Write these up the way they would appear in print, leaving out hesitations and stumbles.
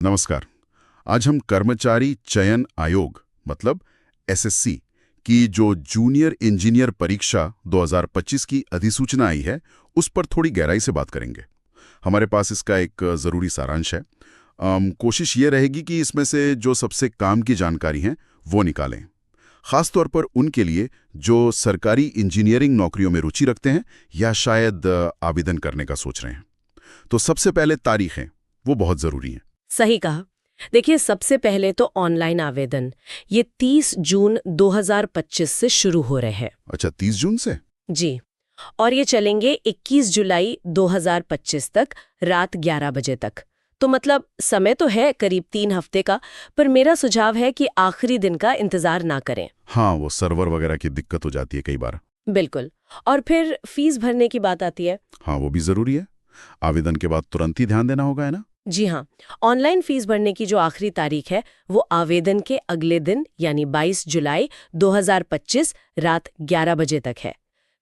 नमस्कार। आज हम कर्मचारी चयन आयोग मतलब एसएससी की जो जूनियर इंजीनियर परीक्षा 2025 की अधिसूचना आई है उस पर थोड़ी गहराई से बात करेंगे। हमारे पास इसका एक ज़रूरी सारांश है। कोशिश ये रहेगी कि इसमें से जो सबसे काम की जानकारी है वो निकालें, खास तौर पर उनके लिए जो सरकारी इंजीनियरिंग नौकरियों में रुचि रखते हैं या शायद आवेदन करने का सोच रहे हैं। तो सबसे पहले तारीखें वो बहुत ज़रूरी हैं। सही कहा। देखिए, सबसे पहले तो ऑनलाइन आवेदन ये 30 जून 2025 से शुरू हो रहे हैं। अच्छा, 30 जून से? जी, और ये चलेंगे 21 जुलाई 2025 तक रात 11 बजे तक। तो मतलब समय तो है करीब 3 हफ्ते का, पर मेरा सुझाव है कि आखिरी दिन का इंतजार ना करें। हाँ, वो सर्वर वगैरह की दिक्कत हो जाती है कई बार। बिल्कुल। और फिर फीस भरने की बात आती है। हाँ, वो भी ज़रूरी है। आवेदन के बाद तुरंत ही ध्यान देना होगा, है ना? जी हाँ, ऑनलाइन फीस भरने की जो आखिरी तारीख है वो आवेदन के अगले दिन यानी 22 जुलाई 2025 रात 11 बजे तक है।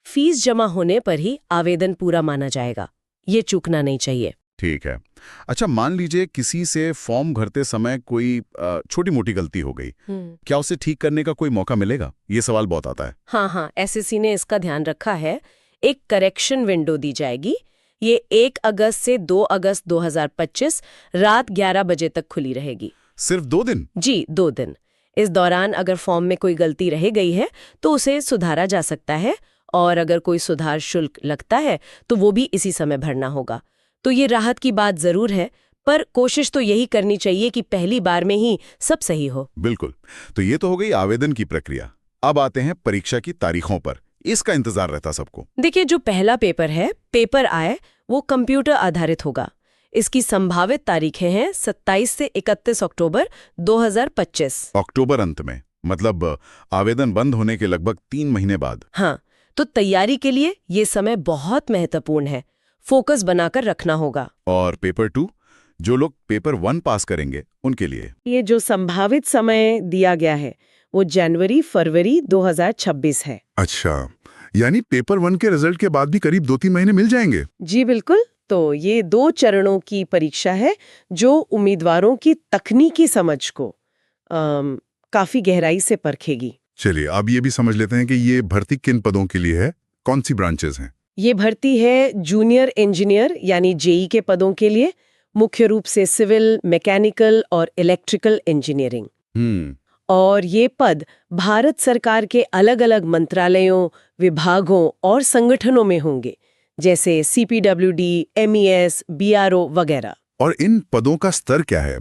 फीस जमा होने पर ही आवेदन पूरा माना जाएगा, ये चूकना नहीं चाहिए। ठीक है। अच्छा, मान लीजिए किसी से फॉर्म भरते समय कोई छोटी मोटी गलती हो गई, क्या उसे ठीक करने का कोई मौका मिलेगा? ये सवाल बहुत आता है। हाँ, एसएससी ने इसका ध्यान रखा है। एक करेक्शन विंडो दी जाएगी। ये 1 अगस्त से 2 अगस्त 2025 रात 11 बजे तक खुली रहेगी। सिर्फ 2 दिन? जी, 2 दिन। इस दौरान अगर फॉर्म में कोई गलती रह गई है तो उसे सुधारा जा सकता है, और अगर कोई सुधार शुल्क लगता है तो वो भी इसी समय भरना होगा। तो ये राहत की बात जरूर है, पर कोशिश तो यही करनी चाहिए कि पहली बार में ही सब सही हो। बिल्कुल। तो ये तो हो गई आवेदन की प्रक्रिया। अब आते हैं परीक्षा की तारीखों पर। इसका इंतजार रहता सबको। देखिए, जो पहला पेपर है, पेपर आए, वो कंप्यूटर आधारित होगा। इसकी संभावित तारीखें हैं 27 से 31 अक्टूबर 2025। अक्टूबर अंत में, मतलब आवेदन बंद होने के लगभग 3 महीने बाद। हाँ, तो तैयारी के लिए ये समय बहुत महत्वपूर्ण है। फोकस बनाकर रखना होगा। और पेपर 2, जो लोग पेपर 1 पास करेंगे उनके लिए? ये जो संभावित समय दिया गया है वो जनवरी-फरवरी 2026 है। अच्छा, यानी पेपर 1 के रिजल्ट के बाद भी करीब 2-3 महीने मिल जाएंगे। जी बिल्कुल। तो ये 2 चरणों की परीक्षा है जो उम्मीदवारों की तकनीकी समझ को काफी गहराई से परखेगी। चलिए, अब ये भी समझ लेते हैं कि ये भर्ती किन पदों के लिए है, कौन सी ब्रांचेस हैं। ये भर्ती है जूनियर इंजीनियर यानी जेई के पदों के लिए, मुख्य रूप से सिविल, मैकेनिकल और इलेक्ट्रिकल इंजीनियरिंग। और ये पद भारत सरकार के अलग-अलग मंत्रालयों, विभागों और संगठनों में होंगे, जैसे सीपीडब्ल्यूडी, एमईएस, बीआरओ वगैरह। और इन पदों का स्तर क्या है?